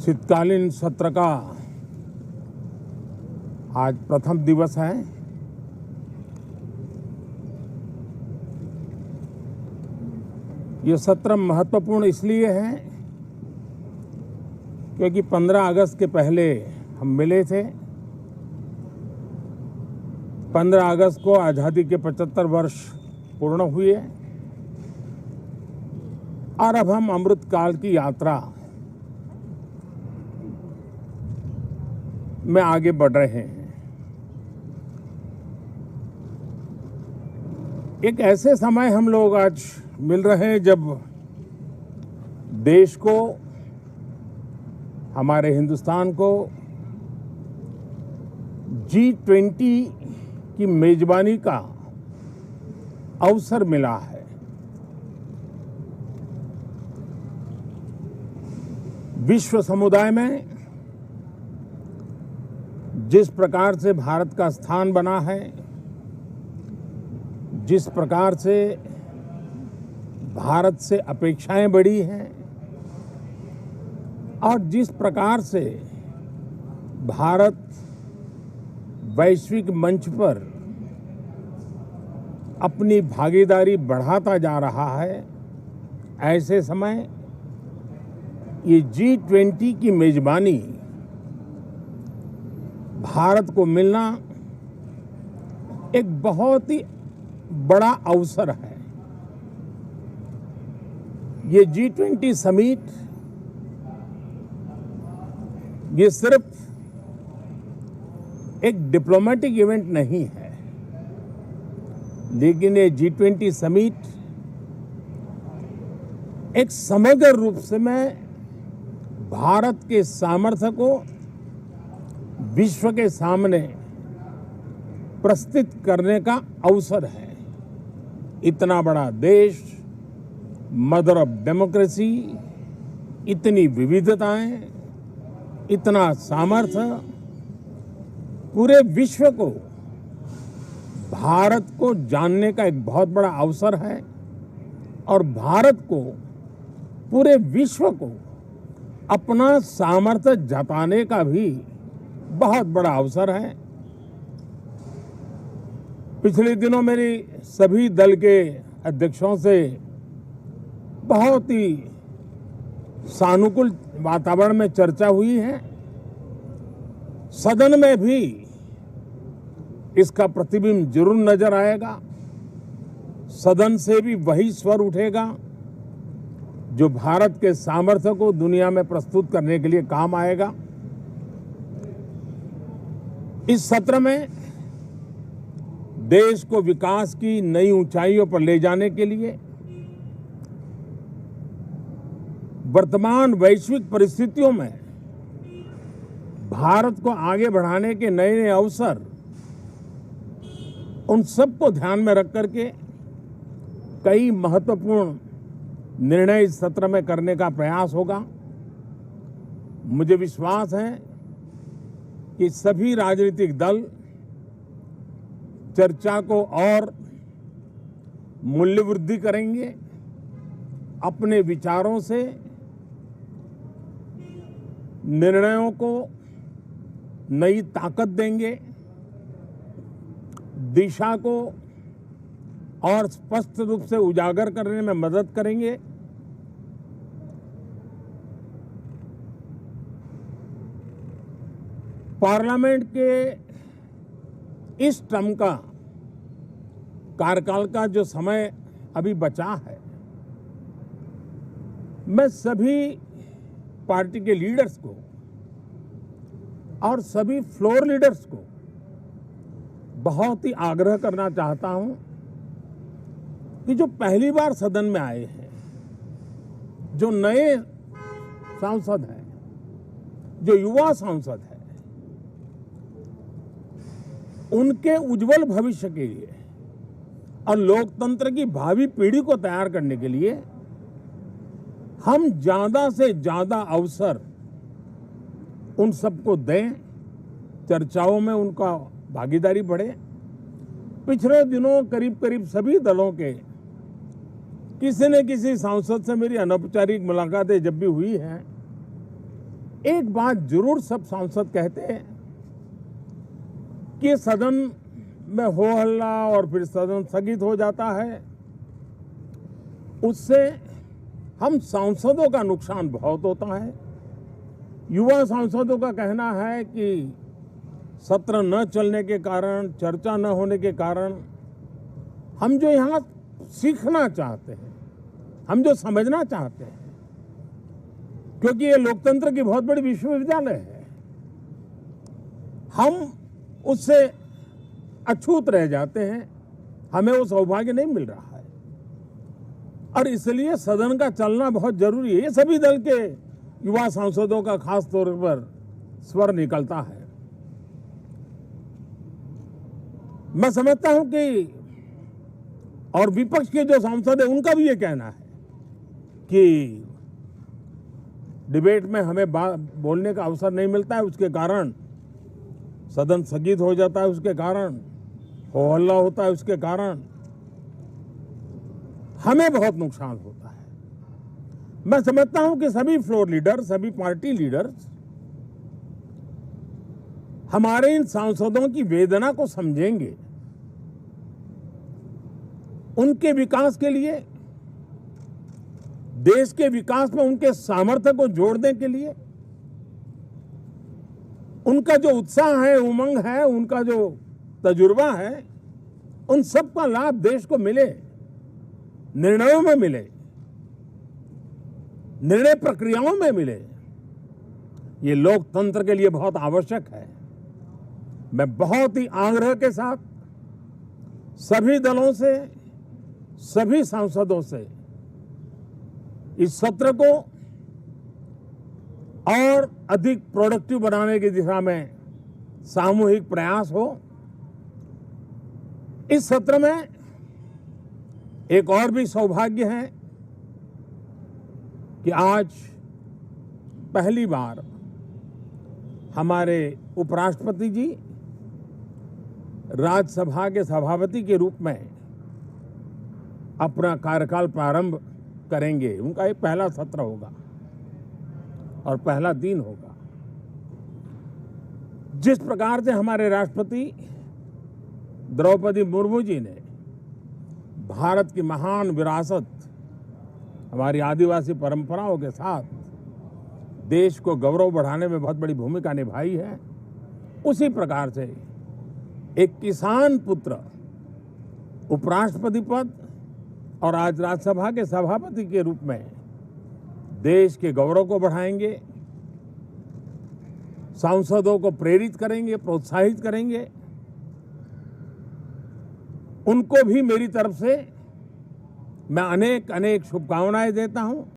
शीतकालीन सत्र का आज प्रथम दिवस है। ये सत्र महत्वपूर्ण इसलिए है क्योंकि 15 अगस्त के पहले हम मिले थे। 15 अगस्त को आज़ादी के 75 वर्ष पूर्ण हुए और अब हम अमृत काल की यात्रा में आगे बढ़ रहे हैं। एक ऐसे समय हम लोग आज मिल रहे हैं जब देश को, हमारे हिंदुस्तान को G20 की मेजबानी का अवसर मिला है। विश्व समुदाय में जिस प्रकार से भारत का स्थान बना है, जिस प्रकार से भारत से अपेक्षाएं बढ़ी हैं और जिस प्रकार से भारत वैश्विक मंच पर अपनी भागीदारी बढ़ाता जा रहा है, ऐसे समय ये G20 की मेजबानी भारत को मिलना एक बहुत ही बड़ा अवसर है। ये G20 समिट ये सिर्फ एक डिप्लोमेटिक इवेंट नहीं है, लेकिन ये G20 समिट एक समग्र रूप से में भारत के सामर्थ्य को विश्व के सामने प्रस्तुत करने का अवसर है। इतना बड़ा देश, मदर ऑफ डेमोक्रेसी, इतनी विविधताएं, इतना सामर्थ्य, पूरे विश्व को भारत को जानने का एक बहुत बड़ा अवसर है और भारत को, पूरे विश्व को अपना सामर्थ्य जताने का भी बहुत बड़ा अवसर है। पिछले दिनों मेरी सभी दल के अध्यक्षों से बहुत ही सानुकूल वातावरण में चर्चा हुई है। सदन में भी इसका प्रतिबिंब जरूर नजर आएगा। सदन से भी वही स्वर उठेगा जो भारत के सामर्थ्य को दुनिया में प्रस्तुत करने के लिए काम आएगा। इस सत्र में देश को विकास की नई ऊंचाइयों पर ले जाने के लिए वर्तमान वैश्विक परिस्थितियों में भारत को आगे बढ़ाने के नए नए अवसर, उन सबको ध्यान में रख करके कई महत्वपूर्ण निर्णय इस सत्र में करने का प्रयास होगा। मुझे विश्वास है कि सभी राजनीतिक दल चर्चा को और मूल्य वृद्धि करेंगे, अपने विचारों से निर्णयों को नई ताकत देंगे, दिशा को और स्पष्ट रूप से उजागर करने में मदद करेंगे। पार्लियामेंट के इस टर्म का कार्यकाल का जो समय अभी बचा है, मैं सभी पार्टी के लीडर्स को और सभी फ्लोर लीडर्स को बहुत ही आग्रह करना चाहता हूं कि जो पहली बार सदन में आए हैं, जो नए सांसद हैं, जो युवा सांसद हैं, उनके उज्जवल भविष्य के लिए और लोकतंत्र की भावी पीढ़ी को तैयार करने के लिए हम ज्यादा से ज्यादा अवसर उन सबको दें, चर्चाओं में उनका भागीदारी बढ़े। पिछले दिनों करीब करीब सभी दलों के किसी न किसी सांसद से मेरी अनौपचारिक मुलाकातें जब भी हुई हैं, एक बात जरूर सब सांसद कहते हैं कि सदन में हो हल्ला और फिर सदन स्थगित हो जाता है, उससे हम सांसदों का नुकसान बहुत होता है। युवा सांसदों का कहना है कि सत्र न चलने के कारण, चर्चा न होने के कारण हम जो यहाँ सीखना चाहते हैं, हम जो समझना चाहते हैं, क्योंकि ये लोकतंत्र की बहुत बड़ी विश्वविद्यालय है, हम उससे अछूत रह जाते हैं, हमें वो सौभाग्य नहीं मिल रहा है और इसलिए सदन का चलना बहुत जरूरी है। ये सभी दल के युवा सांसदों का खास तौर पर स्वर निकलता है। मैं समझता हूं कि और विपक्ष के जो सांसद है उनका भी ये कहना है कि डिबेट में हमें बोलने का अवसर नहीं मिलता है, उसके कारण सदन स्थगित हो जाता है, उसके कारण हो हल्ला होता है, उसके कारण हमें बहुत नुकसान होता है। मैं समझता हूं कि सभी फ्लोर लीडर, सभी पार्टी लीडर्स हमारे इन सांसदों की वेदना को समझेंगे, उनके विकास के लिए, देश के विकास में उनके सामर्थ्य को जोड़ने के लिए, उनका जो उत्साह है, उमंग है, उनका जो तजुर्बा है, उन सब का लाभ देश को मिले, निर्णयों में मिले, निर्णय प्रक्रियाओं में मिले। ये लोकतंत्र के लिए बहुत आवश्यक है। मैं बहुत ही आग्रह के साथ सभी दलों से, सभी सांसदों से इस सत्र को और अधिक प्रोडक्टिव बनाने की दिशा में सामूहिक प्रयास हो। इस सत्र में एक और भी सौभाग्य है कि आज पहली बार हमारे उपराष्ट्रपति जी राज्यसभा के सभापति के रूप में अपना कार्यकाल प्रारंभ करेंगे। उनका एक पहला सत्र होगा और पहला दिन होगा। जिस प्रकार से हमारे राष्ट्रपति द्रौपदी मुर्मू जी ने भारत की महान विरासत, हमारी आदिवासी परंपराओं के साथ देश को गौरव बढ़ाने में बहुत बड़ी भूमिका निभाई है, उसी प्रकार से एक किसान पुत्र उपराष्ट्रपति पद और आज राज्यसभा के सभापति के रूप में देश के गौरव को बढ़ाएंगे, सांसदों को प्रेरित करेंगे, प्रोत्साहित करेंगे। उनको भी मेरी तरफ से मैं अनेक अनेक शुभकामनाएं देता हूं।